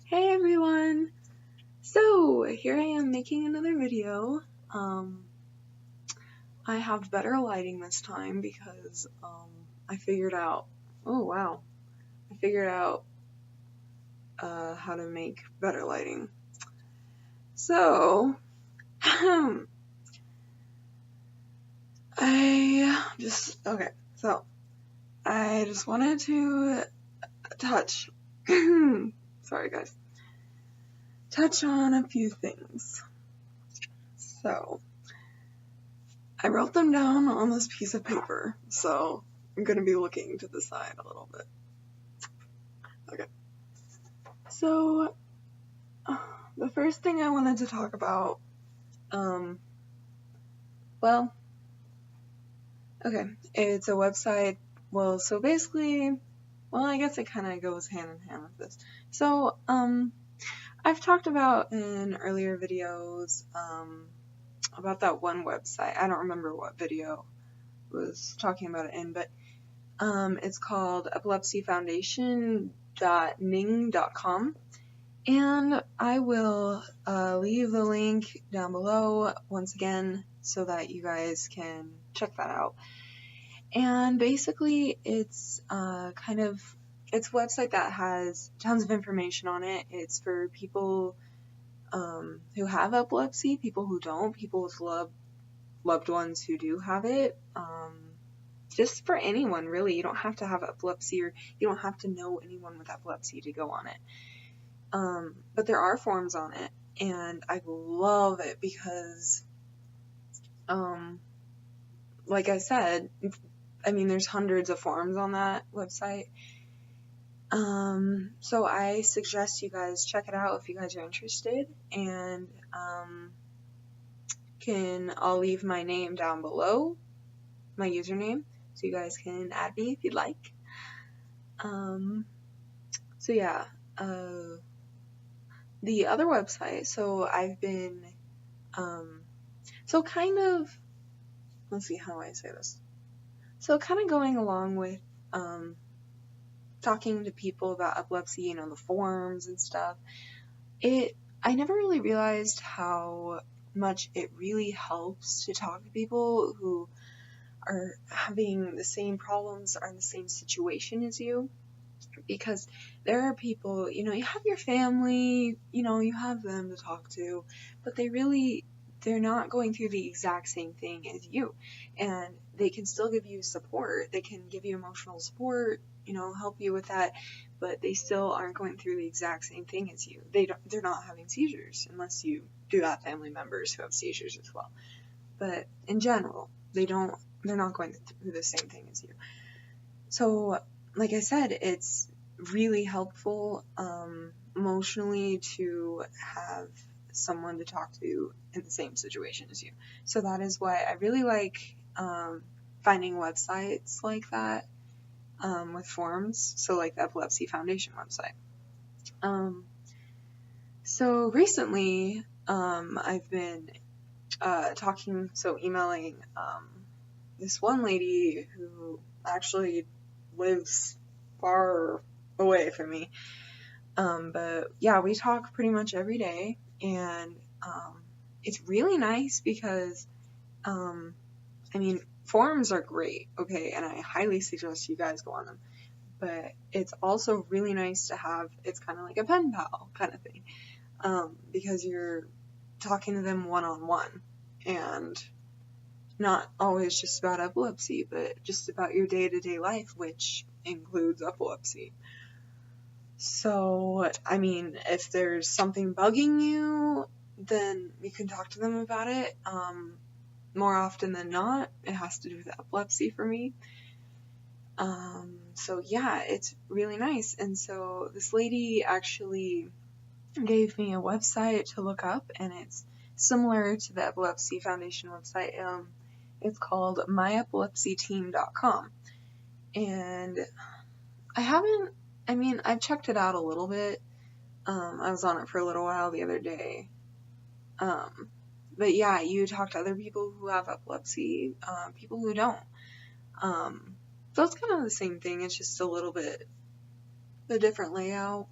Hey everyone! So, here I am making another video. I have better lighting this time because I figured out, I figured out how to make better lighting. So, I just wanted to touch, sorry guys, touch on a few things. So, I wrote them down on this piece of paper, so I'm going to be looking to the side a little bit. Okay. So, the first thing I wanted to talk about, it's a website. So basically, I guess it kind of goes hand in hand with this. So, I've talked about in earlier videos, about that one website. I don't remember what video was talking about it in, but it's called Epilepsy Foundation.ning.com, and I will leave the link down below once again so that you guys can check that out. And basically, it's it's a website that has tons of information on it. It's for people who have epilepsy, people who don't, people with loved ones who do have it. Just for anyone, really. You don't have to have epilepsy, or you don't have to know anyone with epilepsy to go on it. But there are forms on it, and I love it because, like I said, there's hundreds of forms on that website. So I suggest you guys check it out if you guys are interested, and I'll leave my name down below, my username, so you guys can add me if you'd like. So yeah, the other website, so I've been, let's see, how do I say this? So kind of going along with, talking to people about epilepsy, the forms and stuff, I never really realized how much it really helps to talk to people who are having the same problems, are in the same situation as you, because there are people, you have your family, you have them to talk to, but they're not going through the exact same thing as you, and they can still give you support, they can give you emotional support, help you with that, but they still aren't going through the exact same thing as you. They're not having seizures, unless you do have family members who have seizures as well. But in general, they're not going through the same thing as you. So, like I said, it's really helpful emotionally to have someone to talk to in the same situation as you. So that is why I really like finding websites like that, with forms, so like the Epilepsy Foundation website. So recently, I've been emailing this one lady who actually lives far away from me. But yeah, we talk pretty much every day, and it's really nice because, forums are great, okay, and I highly suggest you guys go on them, but it's also really nice to have, it's kind of like a pen pal kind of thing, because you're talking to them one-on-one, and not always just about epilepsy, but just about your day-to-day life, which includes epilepsy. So, if there's something bugging you, then you can talk to them about it. More often than not, it has to do with epilepsy for me. So yeah, it's really nice. And so this lady actually gave me a website to look up, and it's similar to the Epilepsy Foundation website. It's called myepilepsyteam.com. And I've checked it out a little bit. I was on it for a little while the other day. But yeah, you talk to other people who have epilepsy, people who don't. So it's kind of the same thing, it's just a little bit a different layout.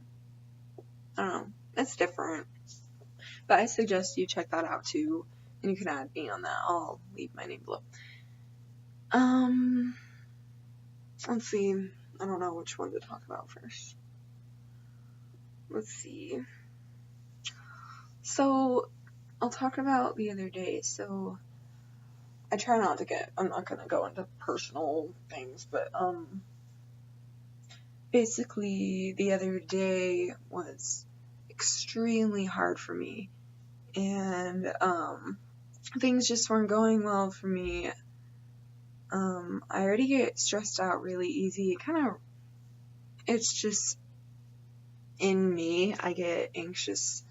I don't know, it's different. But I suggest you check that out too, and you can add me on that. I'll leave my name below. Let's see. I don't know which one to talk about first. Let's see. So, I'll talk about the other day. So, I try not to I'm not gonna go into personal things, but, basically, the other day was extremely hard for me, and, things just weren't going well for me. I already get stressed out really easy. It's just in me. I get anxious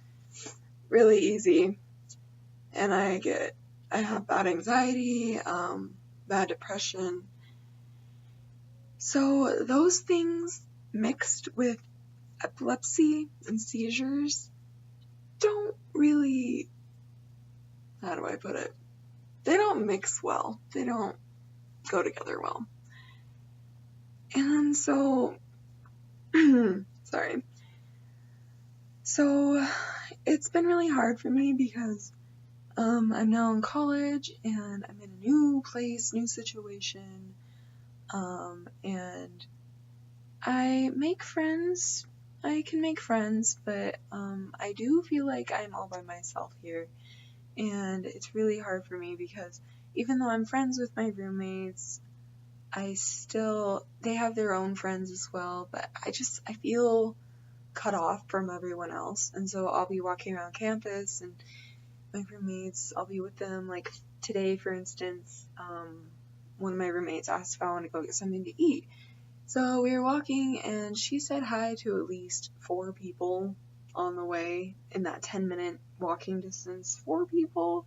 really easy, and I have bad anxiety, bad depression. So those things mixed with epilepsy and seizures don't really, how do I put it? They don't mix well. They don't go together well. And so, sorry. So it's been really hard for me because I'm now in college and I'm in a new place, new situation, and I make friends. I can make friends, but I do feel like I'm all by myself here, and it's really hard for me because even though I'm friends with my roommates, they have their own friends as well, but I feel cut off from everyone else, and so I'll be walking around campus, and my roommates, I'll be with them, like today, for instance, one of my roommates asked if I wanted to go get something to eat, so we were walking, and she said hi to at least 4 people on the way, in that 10-minute walking distance. 4 people,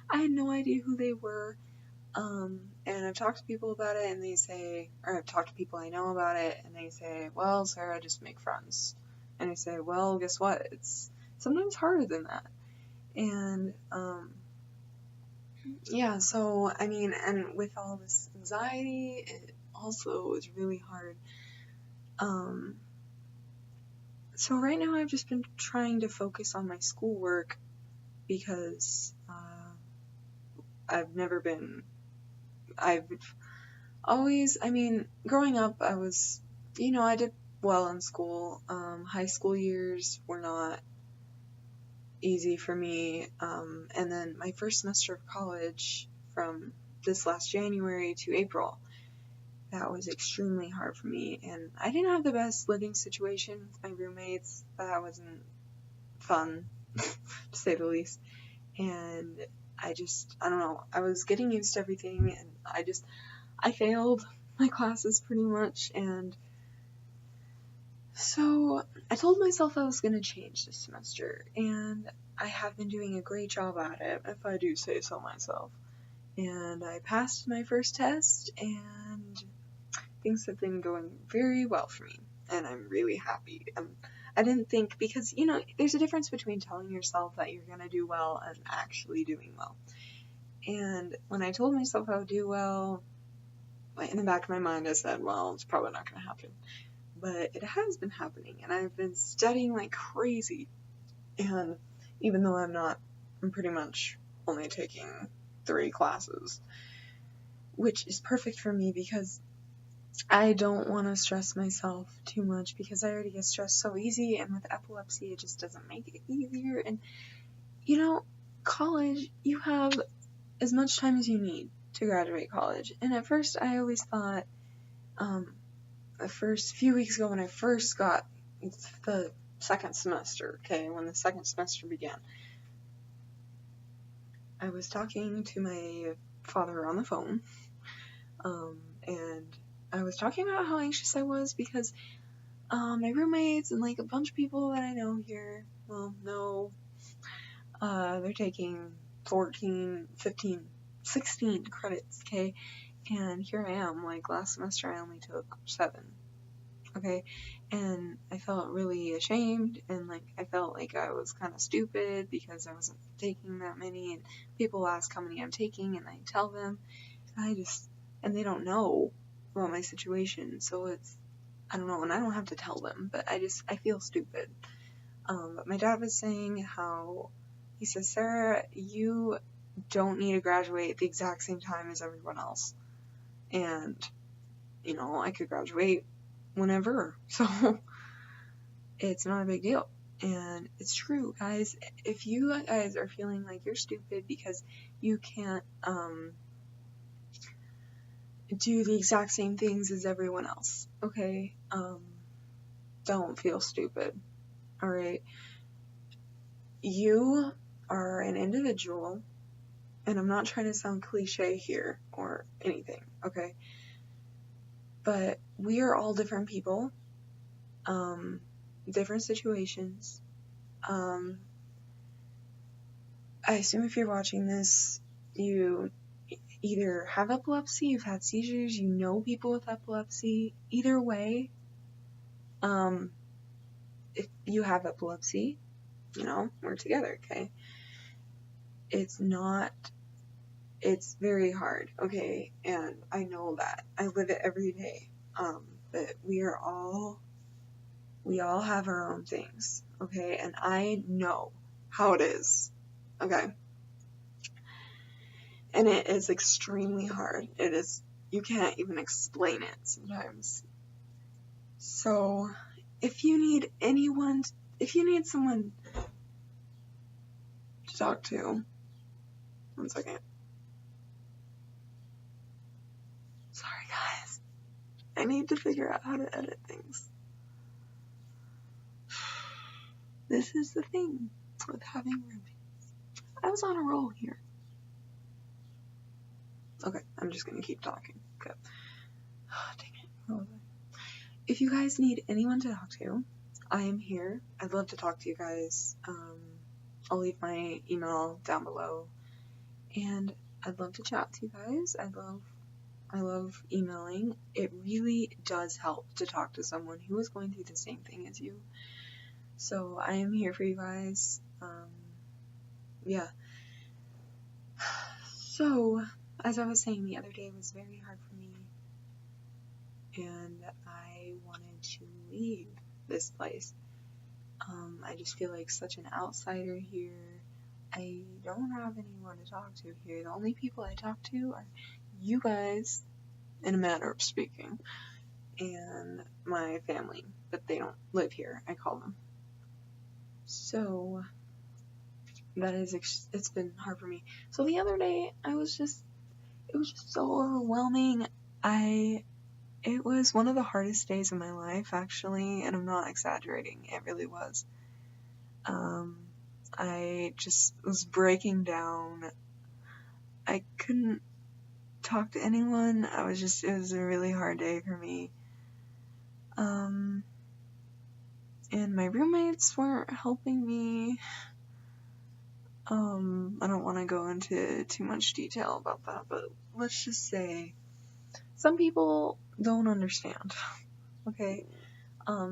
I had no idea who they were, and I've talked to people about it, and I've talked to people I know about it, and they say, well, Sarah, just make friends. And I say, well, guess what? It's sometimes harder than that. And, yeah, so, I mean, and with all this anxiety, it also is really hard. So right now I've just been trying to focus on my schoolwork because, growing up, I did well in school. High school years were not easy for me, and then my first semester of college, from this last January to April, that was extremely hard for me, and I didn't have the best living situation with my roommates. That wasn't fun, to say the least, and I don't know, I was getting used to everything, and I failed my classes pretty much, and so I told myself I was going to change this semester, and I have been doing a great job at it, if I do say so myself. And I passed my first test, and things have been going very well for me, and I'm really happy. I didn't think, because, there's a difference between telling yourself that you're going to do well and actually doing well. And when I told myself I would do well, in the back of my mind I said, well, it's probably not going to happen. But it has been happening, and I've been studying like crazy, and even though I'm pretty much only taking 3 classes, which is perfect for me because I don't want to stress myself too much, because I already get stressed so easy, and with epilepsy it just doesn't make it easier. And college, you have as much time as you need to graduate college, and at first I always thought, the first few weeks ago when I first got the second semester, when the second semester began, I was talking to my father on the phone, and I was talking about how anxious I was because my roommates and like a bunch of people that I know here, they're taking 14, 15, 16 credits, and here I am, like last semester I only took 7, and I felt really ashamed, and like I felt like I was kind of stupid because I wasn't taking that many, and people ask how many I'm taking, and I tell them, and they don't know about my situation, so I don't know, and I don't have to tell them, but I feel stupid, But my dad was saying how, he says, Sarah, you don't need to graduate at the exact same time as everyone else. And, you know, I could graduate whenever. So it's not a big deal. And it's true, guys. If you guys are feeling like you're stupid because you can't do the exact same things as everyone else, okay, don't feel stupid, alright? You are an individual, and I'm not trying to sound cliche here or anything, okay? But we are all different people, different situations. I assume if you're watching this, you either have epilepsy, you've had seizures, you know people with epilepsy. Either way, if you have epilepsy, you know, we're together, okay? It's very hard, okay? And I know that. I live it every day. But we all have our own things, okay? And I know how it is, okay? And it is extremely hard. It is, you can't even explain it sometimes. So, if you need someone to talk to, one second. Sorry, guys. I need to figure out how to edit things. This is the thing with having roommates. I was on a roll here. Okay, I'm just gonna keep talking. Okay. Dang it. Oh, if you guys need anyone to talk to, I am here. I'd love to talk to you guys. I'll leave my email down below. And I'd love to chat to you guys. I love emailing. It really does help to talk to someone who is going through the same thing as you. So I am here for you guys. Yeah. So, as I was saying, the other day was very hard for me. And I wanted to leave this place. I just feel like such an outsider here. I don't have anyone to talk to here. The only people I talk to are you guys, in a manner of speaking, and my family, but they don't live here, I call them. So, it's been hard for me. So the other day, it was just so overwhelming. It was one of the hardest days of my life, actually, and I'm not exaggerating, it really was. I just was breaking down. I couldn't talk to anyone. It was a really hard day for me. And my roommates weren't helping me. I don't want to go into too much detail about that, but let's just say some people don't understand, okay?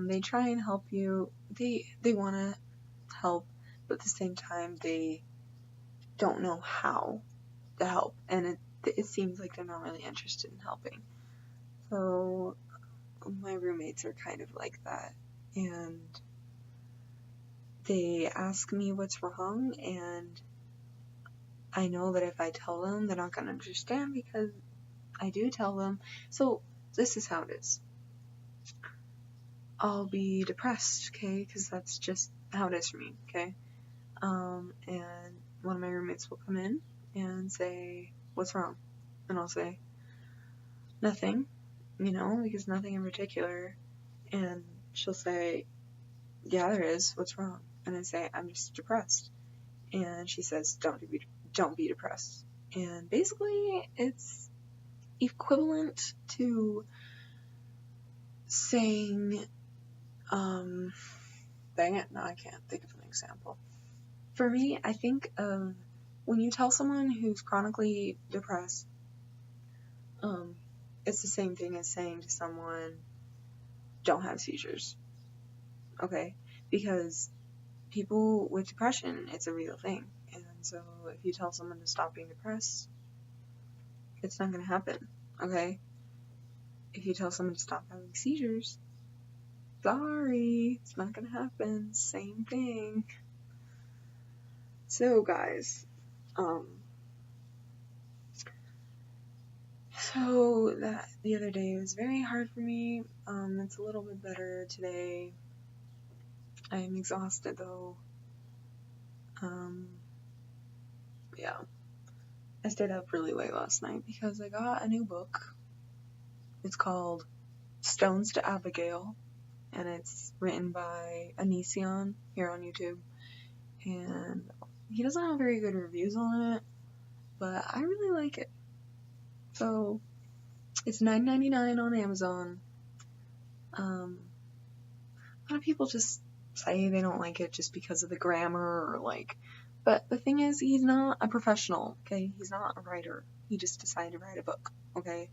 They try and help you. They want to help, but at the same time, they don't know how to help, and it seems like they're not really interested in helping. So my roommates are kind of like that, and they ask me what's wrong, and I know that if I tell them, they're not going to understand, because I do tell them. So this is how it is. I'll be depressed, okay, because that's just how it is for me, okay? And one of my roommates will come in and say, what's wrong? And I'll say, nothing, because nothing in particular. And she'll say, yeah, there is, what's wrong? And I say, I'm just depressed. And she says, don't be depressed. And basically, it's equivalent to saying, dang it, no, I can't think of an example. For me, I think of when you tell someone who's chronically depressed, it's the same thing as saying to someone, don't have seizures, okay? Because people with depression, it's a real thing. And so if you tell someone to stop being depressed, it's not going to happen, okay? If you tell someone to stop having seizures, Sorry, it's not gonna happen. Same thing. So guys, so that the other day was very hard for me. It's a little bit better today. I am exhausted though. Yeah. I stayed up really late last night because I got a new book. It's called Stones to Abigail, and it's written by Anision here on YouTube. And he doesn't have very good reviews on it, but I really like it. So it's $9.99 on Amazon. A lot of people just say they don't like it just because of the grammar or like, but the thing is, he's not a professional, okay? He's not a writer. He just decided to write a book, okay?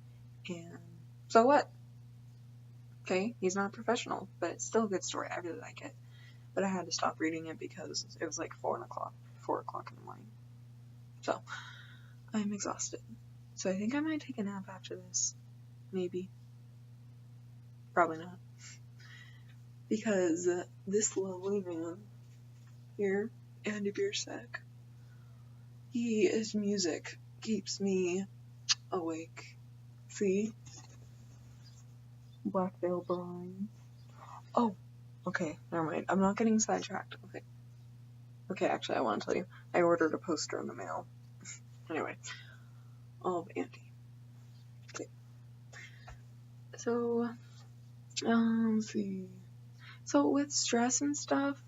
And so what? Okay, he's not a professional, but it's still a good story. I really like it. But I had to stop reading it because it was like 4 o'clock in the morning. So I'm exhausted. So I think I might take a nap after this. Maybe. Probably not. Because this lovely man here, Andy Biersack, his music keeps me awake. See? Black Veil Brine. Oh, okay, never mind. I'm not getting sidetracked. Okay, actually, I want to tell you. I ordered a poster in the mail. Anyway, of Andy. Okay. So, let's see. So with stress and stuff,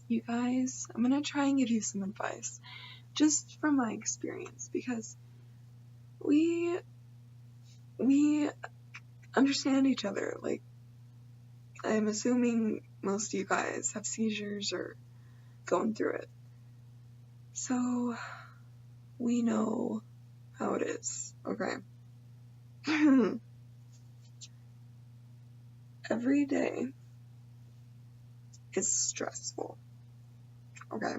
you guys, I'm gonna try and give you some advice, just from my experience, because we understand each other. Like, I'm assuming most of you guys have seizures or going through it. So, we know how it is, okay? Every day is stressful, okay?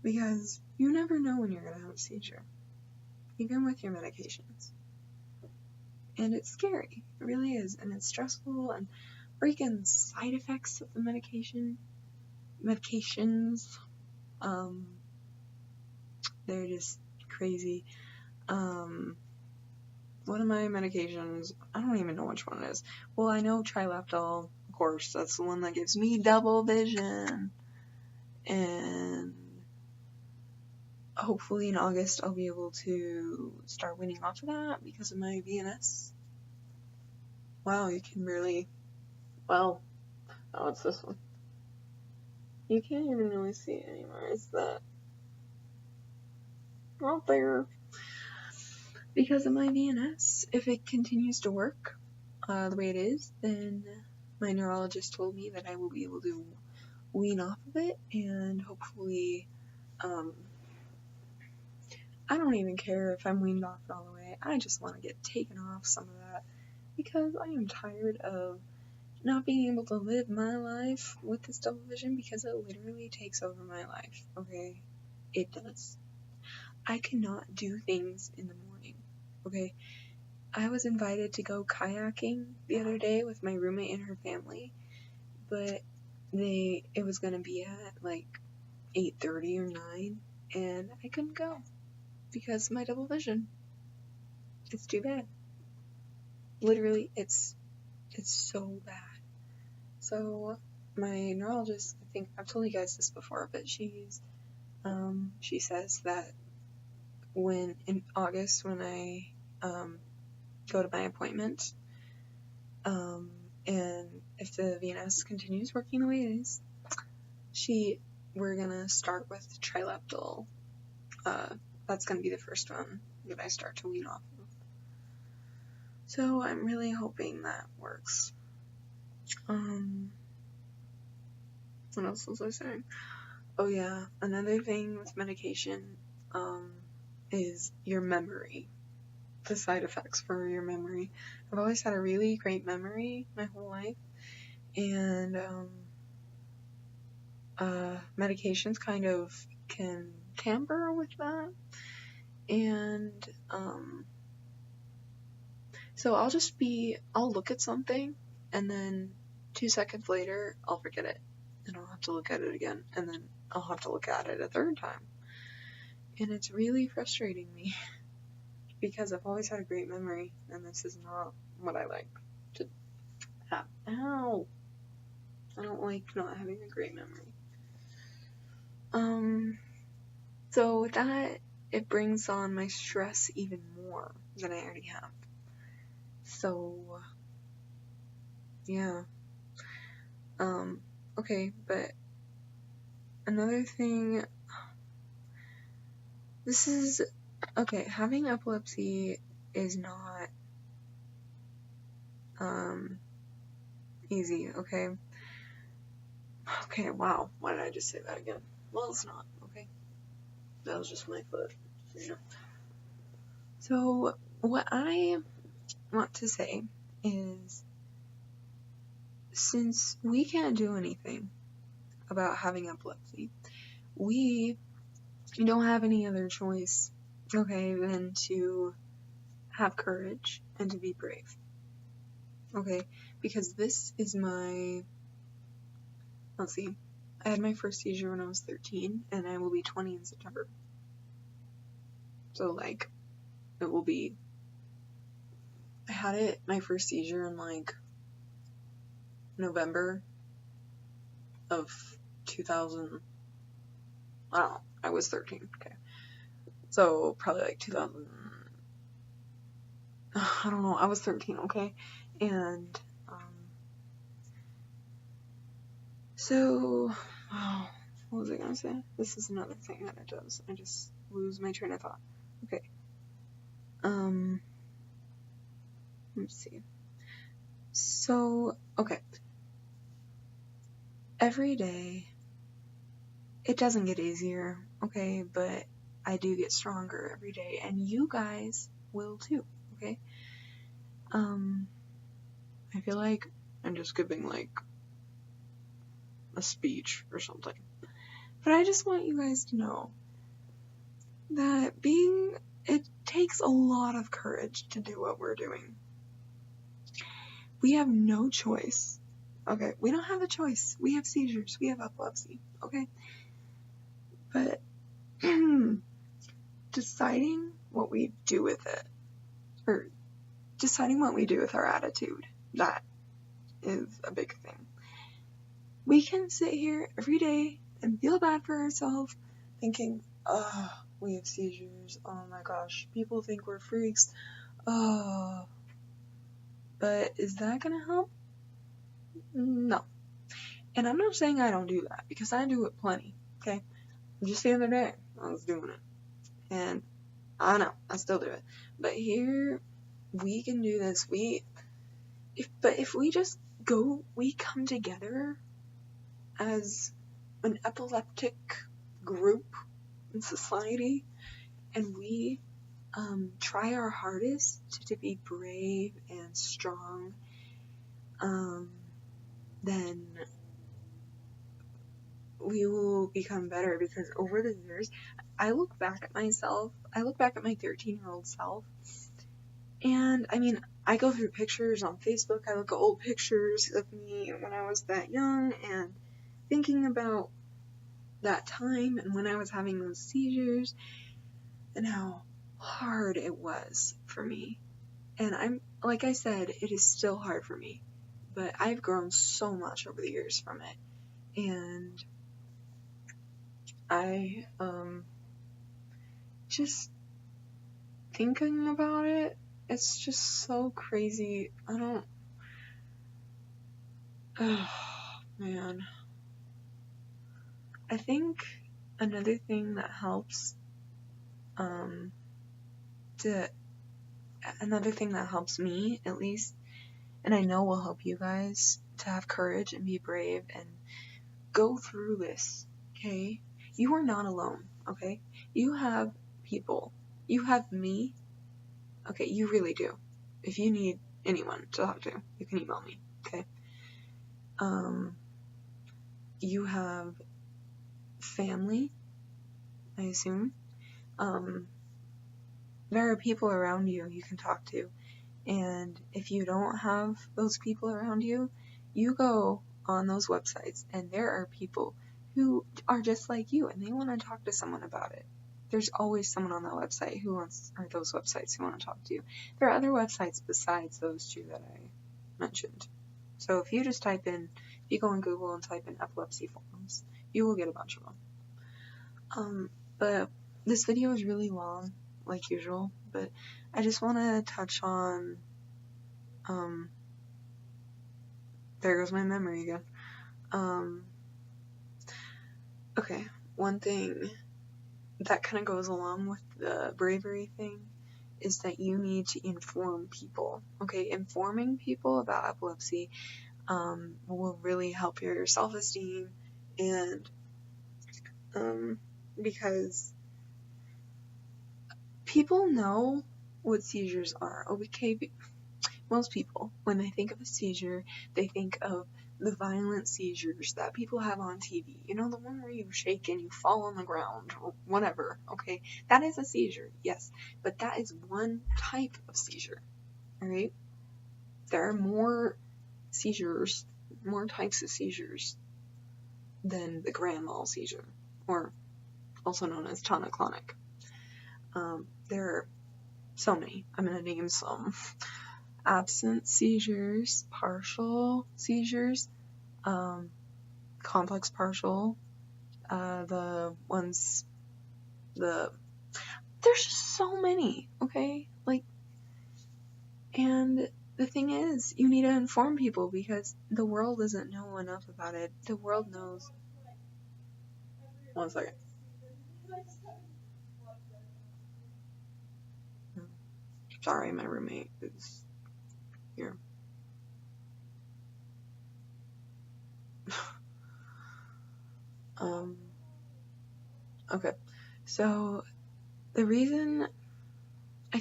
Because you never know when you're gonna have a seizure, even with your medications. And it's scary, it really is, and it's stressful, and freaking side effects of the medications, they're just crazy. One of my medications, I don't even know which one it is. Well, I know Trileptal, of course, that's the one that gives me double vision. And hopefully in August I'll be able to start weaning off of that because of my VNS. Wow, you can really, well, oh, it's this one. You can't even really see it anymore. Is that out there? Because of my VNS, if it continues to work the way it is, then my neurologist told me that I will be able to wean off of it, and hopefully, I don't even care if I'm weaned off it all the way. I just want to get taken off some of that, because I am tired of not being able to live my life with this double vision, because it literally takes over my life, okay? It does. I cannot do things in the morning, okay? I was invited to go kayaking the other day with my roommate and her family, but it was gonna be at like 8:30 or 9, and I couldn't go because of my double vision. It's too bad. Literally, it's so bad. So my neurologist, I think I've told you guys this before, but she says that in August when I go to my appointment, and if the VNS continues working the way it is, we're gonna start with Trileptal. That's gonna be the first one that I start to wean off of. So I'm really hoping that works. What else was I saying? Oh yeah, another thing with medication, is your memory. The side effects for your memory. I've always had a really great memory my whole life, and medications kind of can tamper with that, and so I'll look at something and then 2 seconds later, I'll forget it, and I'll have to look at it again, and then I'll have to look at it a third time. And it's really frustrating me because I've always had a great memory, and this is not what I like to have. Ow! I don't like not having a great memory. So with that, it brings on my stress even more than I already have. So, yeah. Okay, but another thing, having epilepsy is not, easy, okay? Okay, wow, why did I just say that again? Well, it's not, okay? That was just my foot, you know. So, what I want to say is, since we can't do anything about having epilepsy, we don't have any other choice, okay, than to have courage and to be brave, okay, because this is I had my first seizure when I was 13, and I will be 20 in September, so, like, I had my first seizure in, like, November of 2000, I don't know, I was 13, okay, so, probably, like, 2000, I don't know, I was 13, okay, and, so, what was I gonna say? This is another thing that it does, I just lose my train of thought, okay, let's see, so, okay, every day, it doesn't get easier, okay, but I do get stronger every day, and you guys will too, okay? I feel like I'm just giving, like, a speech or something, but I just want you guys to know that it takes a lot of courage to do what we're doing. We have no choice, okay? We don't have a choice. We have seizures. We have epilepsy, okay? But deciding what we do with it, or deciding what we do with our attitude, that is a big thing. We can sit here every day and feel bad for ourselves, thinking, oh, we have seizures, oh my gosh, people think we're freaks, oh, but is that gonna help? No. And I'm not saying I don't do that, because I do it plenty, okay? Just the other day, I was doing it, and I know, I still do it, but here, we can do this, if we just we come together as an epileptic group in society, and we try our hardest to be brave and strong, then we will become better, because over the years, I look back at my 13-year-old self, and, I mean, I go through pictures on Facebook, I look at old pictures of me when I was that young, and thinking about that time, and when I was having those seizures, and how hard it was for me, and like I said, it is still hard for me, but I've grown so much over the years from it, and I, just thinking about it, it's just so crazy. Oh, man. I think another thing that helps, me, at least, and I know will help you guys, to have courage and be brave and go through this, okay? You are not alone, okay? You have people. You have me. Okay, you really do. If you need anyone to talk to, you can email me, okay? You have family, I assume. There are people around you can talk to, And if you don't have those people around you, you go on those websites and there are people who are just like you and they want to talk to someone about it. There's always someone on that website or those websites who want to talk to you. There are other websites besides those two that I mentioned. So if you just if you go on Google and type in epilepsy forums, you will get a bunch of them. But this video is really long, like usual, but I just want to touch on, there goes my memory again. Okay, one thing that kind of goes along with the bravery thing is that you need to inform people. Okay, informing people about epilepsy will really help your self-esteem, and because people know what seizures are. Okay, most people, when they think of a seizure, they think of the violent seizures that people have on TV. You know, the one where you shake and you fall on the ground or whatever, okay? That is a seizure, yes, but that is one type of seizure, alright? There are more seizures, more types of seizures than the grand mal seizure, or also known as tonic-clonic. There are so many. I'm going to name some. Absent seizures, partial seizures, complex partial, there's just so many, okay? Like, and the thing is, you need to inform people because the world doesn't know enough about it. The world knows. One second. Sorry, my roommate is here. Okay, so the reason, I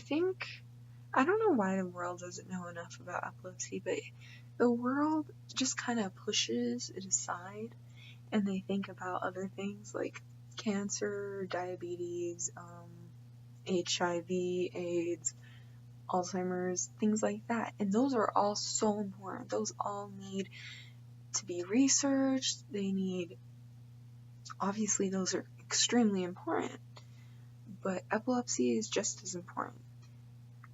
don't know why the world doesn't know enough about epilepsy, but the world just kind of pushes it aside and they think about other things like cancer, diabetes, HIV, AIDS, Alzheimer's, things like that. And those are all so important. Those all need to be researched. Obviously those are extremely important, but epilepsy is just as important.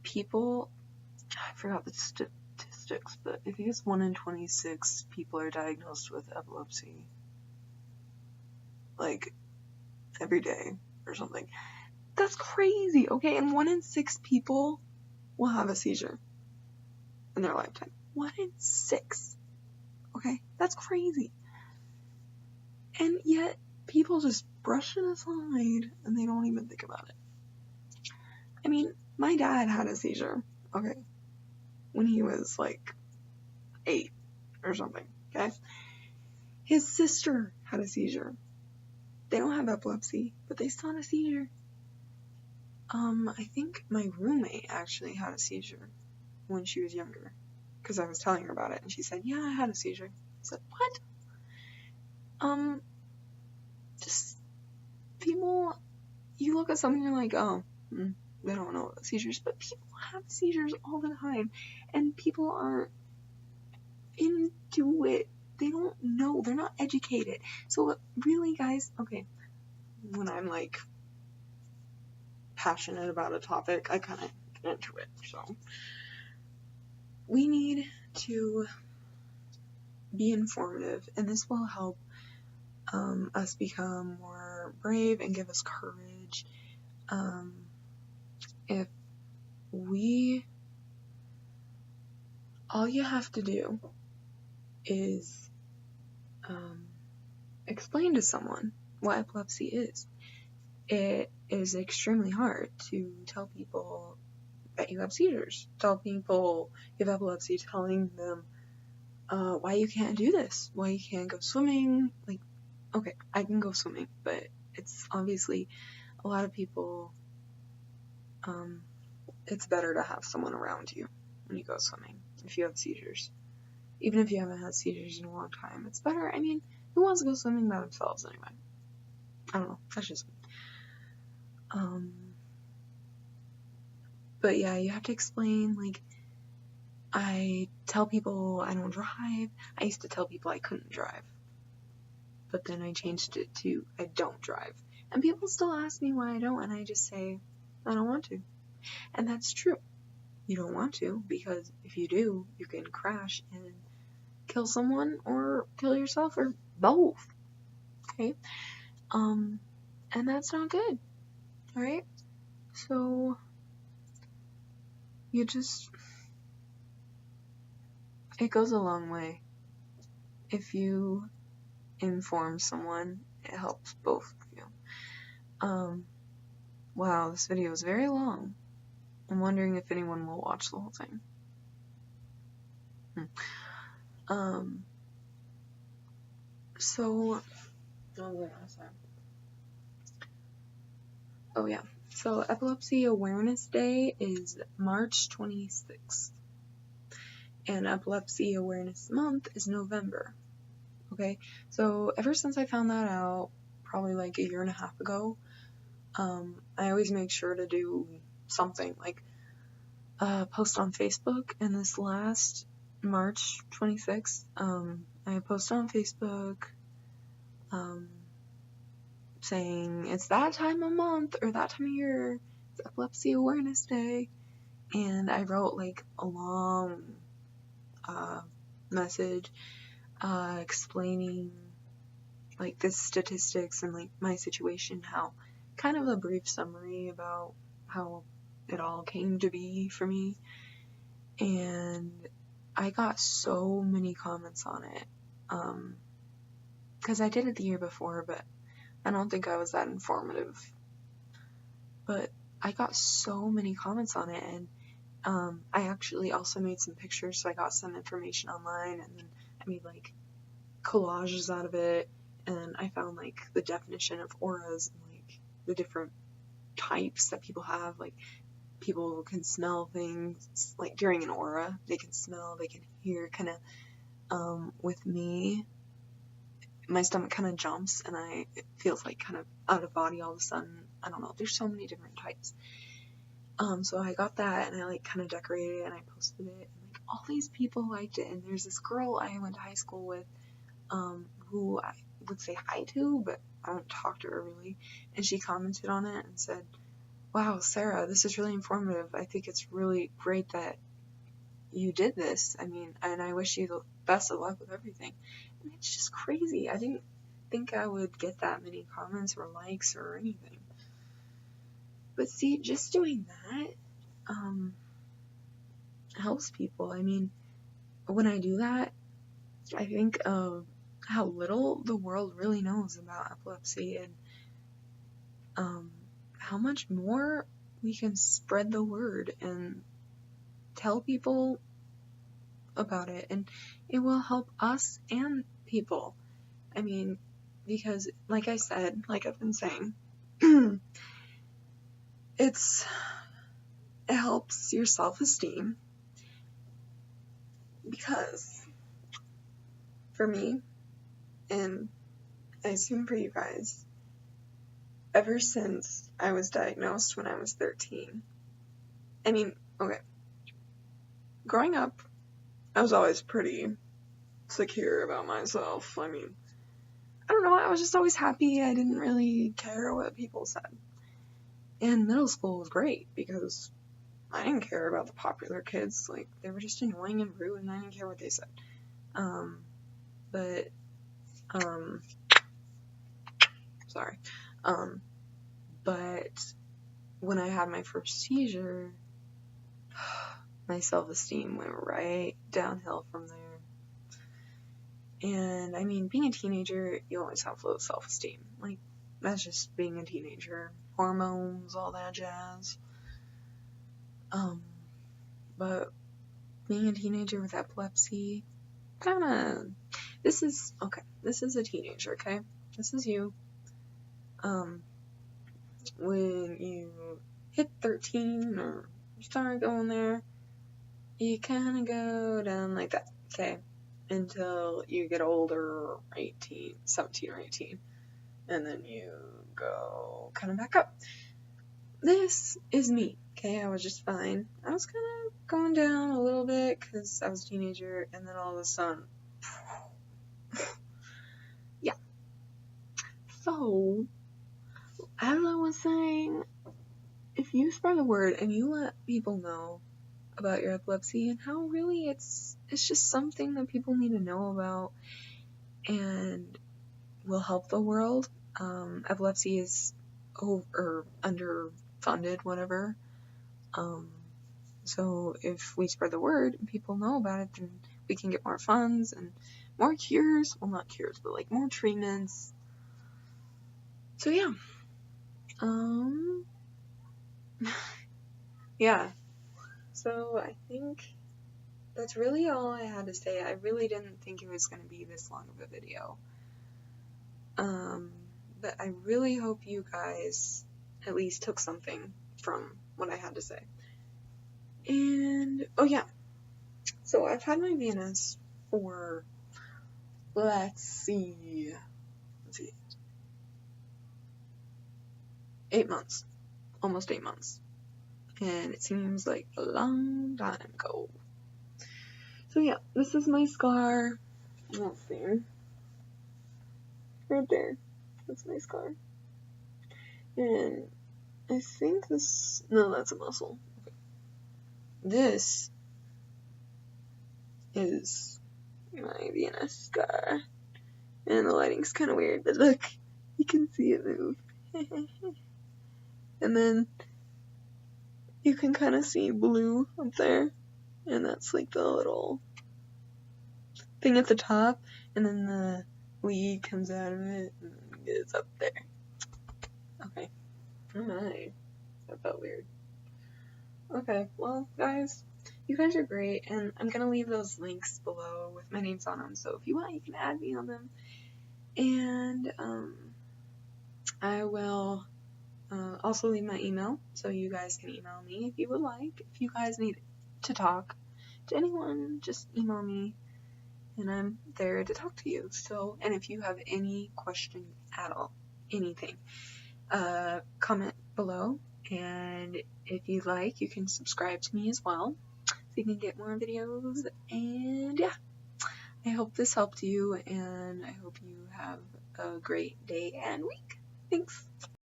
I forgot the statistics, but I think it's 1 in 26 people are diagnosed with epilepsy, like, every day or something. That's crazy, okay? And 1 in 6 people will have a seizure in their lifetime. 1 in 6. Okay? That's crazy. And yet, people just brush it aside and they don't even think about it. I mean, my dad had a seizure, okay, when he was like 8 or something, okay? His sister had a seizure. They don't have epilepsy, but they still had a seizure. I think my roommate actually had a seizure when she was younger, because I was telling her about it, and she said, yeah, I had a seizure. I said, what? Just people, you look at something, you're like, oh, they don't know about seizures, but people have seizures all the time, and people aren't into it. They don't know. They're not educated. So really, guys, okay, when I'm like passionate about a topic, I kind of get into it. So we need to be informative, and this will help us become more brave and give us courage. If all you have to do is explain to someone what epilepsy is. It is extremely hard to tell people that you have seizures, tell people you have epilepsy, telling them why you can't do this, why you can't go swimming. Like, okay, I can go swimming, but it's obviously a lot of people, it's better to have someone around you when you go swimming if you have seizures. Even if you haven't had seizures in a long time, it's better. I mean, who wants to go swimming by themselves anyway? I don't know, that's just me. But yeah, you have to explain, like, I tell people I don't drive. I used to tell people I couldn't drive, but then I changed it to I don't drive. And people still ask me why I don't, and I just say I don't want to. And that's true. You don't want to, because if you do, you can crash and kill someone or kill yourself or both. Okay? And that's not good. Alright? So it goes a long way. If you inform someone, it helps both of you. Wow, this video is very long. I'm wondering if anyone will watch the whole thing. So Epilepsy Awareness Day is March 26th. And Epilepsy Awareness Month is November. Okay? So ever since I found that out, probably like a year and a half ago, I always make sure to do something, like post on Facebook. And this last March 26th, I posted on Facebook saying it's that time of month or that time of year, it's Epilepsy Awareness Day, and I wrote like a long message explaining like the statistics and like my situation, how kind of a brief summary about how it all came to be for me. And I got so many comments on it because I did it the year before, but I don't think I was that informative. But I got so many comments on it, and I actually also made some pictures, so I got some information online, and then I made like collages out of it, and I found like the definition of auras and like the different types that people have. Like people can smell things, like during an aura, they can smell, they can hear, kind of. With me, my stomach kind of jumps, and it feels like kind of out of body all of a sudden. I don't know, there's so many different types. So I got that, and I like kind of decorated it, and I posted it, and like all these people liked it. And there's this girl I went to high school with, who I would say hi to, but I don't talk to her really, and she commented on it and said, "Wow, Sarah, this is really informative. I think it's really great that you did this. I mean, and I wish you the best of luck with everything." And it's just crazy. I didn't think I would get that many comments or likes or anything. But see, just doing that helps people. I mean, when I do that, I think of how little the world really knows about epilepsy, and how much more we can spread the word and tell people about it, and it will help us and people. I mean, because like I said, like I've been saying, it helps your self-esteem, because for me, and I assume for you guys, ever since I was diagnosed when I was 13, I mean, okay, growing up, I was always pretty secure about myself. I mean, I don't know, I was just always happy. I didn't really care what people said. And middle school was great, because I didn't care about the popular kids. Like, they were just annoying and rude, and I didn't care what they said. But when I had my first seizure, my self-esteem went right downhill from there. And I mean, being a teenager, you always have low self-esteem. Like, that's just being a teenager. Hormones, all that jazz. But being a teenager with epilepsy, this is a teenager, okay? This is you. When you hit 13 or start going there, you kind of go down like that, okay? Until you get older, 17 or 18, and then you go kind of back up. this is me, okay? I was just fine. I was kind of going down a little bit because I was a teenager, and then all of a sudden, yeah. So, as I was saying, if you spread the word and you let people know about your epilepsy and how really it's just something that people need to know about and will help the world. Epilepsy is underfunded, whatever. So if we spread the word and people know about it, then we can get more funds and more cures. Well, not cures, but like more treatments. So yeah. Yeah. So I think that's really all I had to say. I really didn't think it was going to be this long of a video. But I really hope you guys at least took something from what I had to say. And, oh yeah, so I've had my VNS for, let's see, 8 months, almost 8 months, and it seems like a long time ago. So yeah, this is my scar. Let's see, right there, that's my scar, and I think this, no, that's a muscle. Okay. This is my VNS scar, and the lighting's kind of weird, but look, you can see it move. And then you can kind of see blue up there, and that's like the little thing at the top, and then the lead comes out of it and gets up there. Okay. Oh my. That felt weird. Okay, well, guys, you guys are great, and I'm gonna leave those links below with my names on them, so if you want, you can add me on them. And, I will also leave my email, so you guys can email me if you would like. If you guys need to talk to anyone, just email me, and I'm there to talk to you. So, and if you have any question at all, anything, comment below, and if you like, you can subscribe to me as well, so you can get more videos. And yeah, I hope this helped you, and I hope you have a great day and week. Thanks.